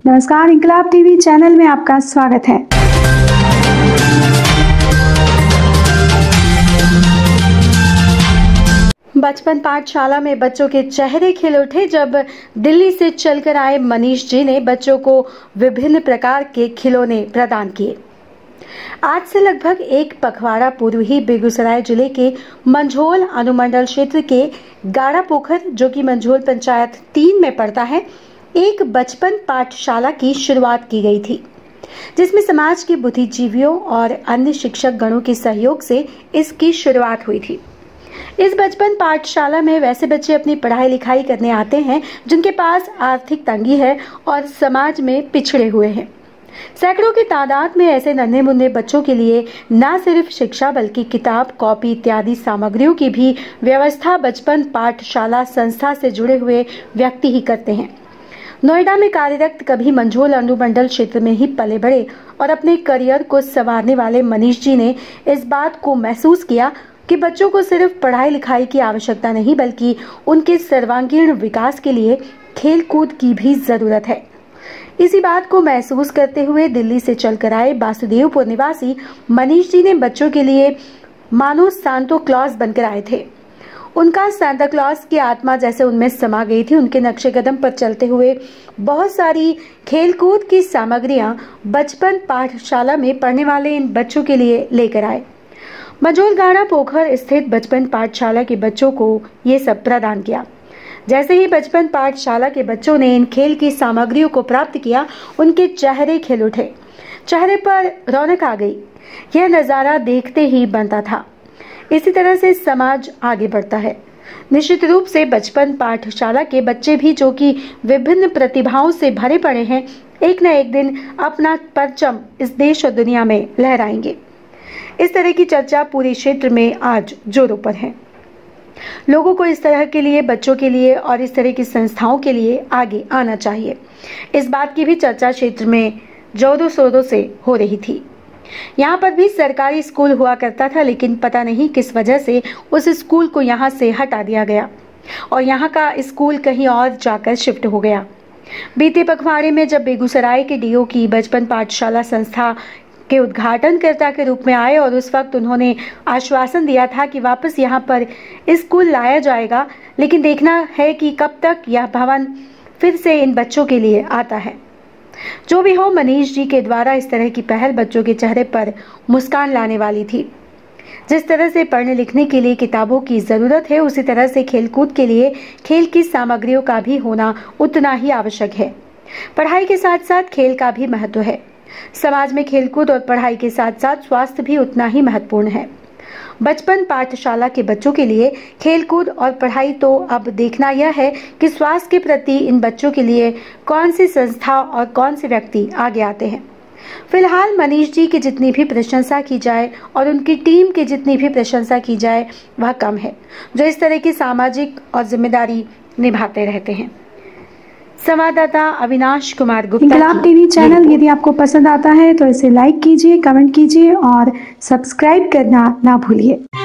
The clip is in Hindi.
नमस्कार, इंकलाब टीवी चैनल में आपका स्वागत है। बचपन पाठशाला में बच्चों के चेहरे खिल उठे जब दिल्ली से चलकर आए मनीष जी ने बच्चों को विभिन्न प्रकार के खिलौने प्रदान किए। आज से लगभग एक पखवाड़ा पूर्व ही बेगूसराय जिले के मंझोल अनुमंडल क्षेत्र के गाड़ा पोखर, जो कि मंझोल पंचायत 3 में पड़ता है, एक बचपन पाठशाला की शुरुआत की गई थी, जिसमें समाज के बुद्धिजीवियों और अन्य शिक्षक गणों के सहयोग से इसकी शुरुआत हुई थी। इस बचपन पाठशाला में वैसे बच्चे अपनी पढ़ाई लिखाई करने आते हैं जिनके पास आर्थिक तंगी है और समाज में पिछड़े हुए हैं। सैकड़ों की तादाद में ऐसे नन्हे मुन्ने बच्चों के लिए न सिर्फ शिक्षा बल्कि किताब, कॉपी इत्यादि सामग्रियों की भी व्यवस्था बचपन पाठशाला संस्था से जुड़े हुए व्यक्ति ही करते हैं। नोएडा में कार्यरत, कभी मंझोल अनुमंडल क्षेत्र में ही पले बढ़े और अपने करियर को संवारने वाले मनीष जी ने इस बात को महसूस किया कि बच्चों को सिर्फ पढ़ाई लिखाई की आवश्यकता नहीं बल्कि उनके सर्वांगीण विकास के लिए खेल कूद की भी जरूरत है। इसी बात को महसूस करते हुए दिल्ली से चलकर आए वासुदेवपुर निवासी मनीष जी ने बच्चों के लिए मानो सांता क्लॉज बनकर आए थे। उनका सांता क्लॉज की आत्मा जैसे उनमें समा गई थी। उनके नक्शे कदम पर चलते हुए बहुत सारी खेलकूद की सामग्रियां बचपन पाठशाला में पढ़ने वाले इन बच्चों के लिए लेकर आए। मंझोल गाड़ा पोखर स्थित बचपन पाठशाला के बच्चों को ये सब प्रदान किया। जैसे ही बचपन पाठशाला के बच्चों ने इन खेल की सामग्रियों को प्राप्त किया, उनके चेहरे खिल उठे, चेहरे पर रौनक आ गई। यह नजारा देखते ही बनता था। इसी तरह से समाज आगे बढ़ता है। निश्चित रूप से बचपन पाठशाला के बच्चे भी, जो कि विभिन्न प्रतिभाओं से भरे पड़े हैं, एक न एक दिन अपना परचम इस देश और दुनिया में लहराएंगे। इस तरह की चर्चा पूरे क्षेत्र में आज जोरों पर है। लोगों को इस तरह के लिए, बच्चों के लिए और इस तरह की संस्थाओं के लिए आगे आना चाहिए। इस बात की भी चर्चा क्षेत्र में जोरों शोरों से हो रही थी। यहाँ पर भी सरकारी स्कूल हुआ करता था, लेकिन पता नहीं किस वजह से उस स्कूल को यहाँ से हटा दिया गया और यहाँ का स्कूल कहीं और जाकर शिफ्ट हो गया। बीते पखवाड़े में जब बेगूसराय के डीओ की बचपन पाठशाला संस्था के उद्घाटनकर्ता के रूप में आए और उस वक्त उन्होंने आश्वासन दिया था कि वापस यहाँ पर स्कूल लाया जाएगा, लेकिन देखना है कि कब तक यह भवन फिर से इन बच्चों के लिए आता है। जो भी हो, मनीष जी के द्वारा इस तरह की पहल बच्चों के चेहरे पर मुस्कान लाने वाली थी। जिस तरह से पढ़ने लिखने के लिए किताबों की जरूरत है, उसी तरह से खेलकूद के लिए खेल की सामग्रियों का भी होना उतना ही आवश्यक है। पढ़ाई के साथ साथ खेल का भी महत्व है। समाज में खेलकूद और पढ़ाई के साथ साथ स्वास्थ्य भी उतना ही महत्वपूर्ण है। बचपन पाठशाला के बच्चों के लिए खेलकूद और पढ़ाई, तो अब देखना यह है कि स्वास्थ्य के प्रति इन बच्चों के लिए कौन सी संस्था और कौन से व्यक्ति आगे आते हैं। फिलहाल मनीष जी की जितनी भी प्रशंसा की जाए और उनकी टीम की जितनी भी प्रशंसा की जाए वह कम है, जो इस तरह की सामाजिक और जिम्मेदारी निभाते रहते हैं। संवाददाता अविनाश कुमार गुप्ता, इंकलाब टीवी चैनल। यदि आपको पसंद आता है तो इसे लाइक कीजिए, कमेंट कीजिए और सब्सक्राइब करना ना भूलिए।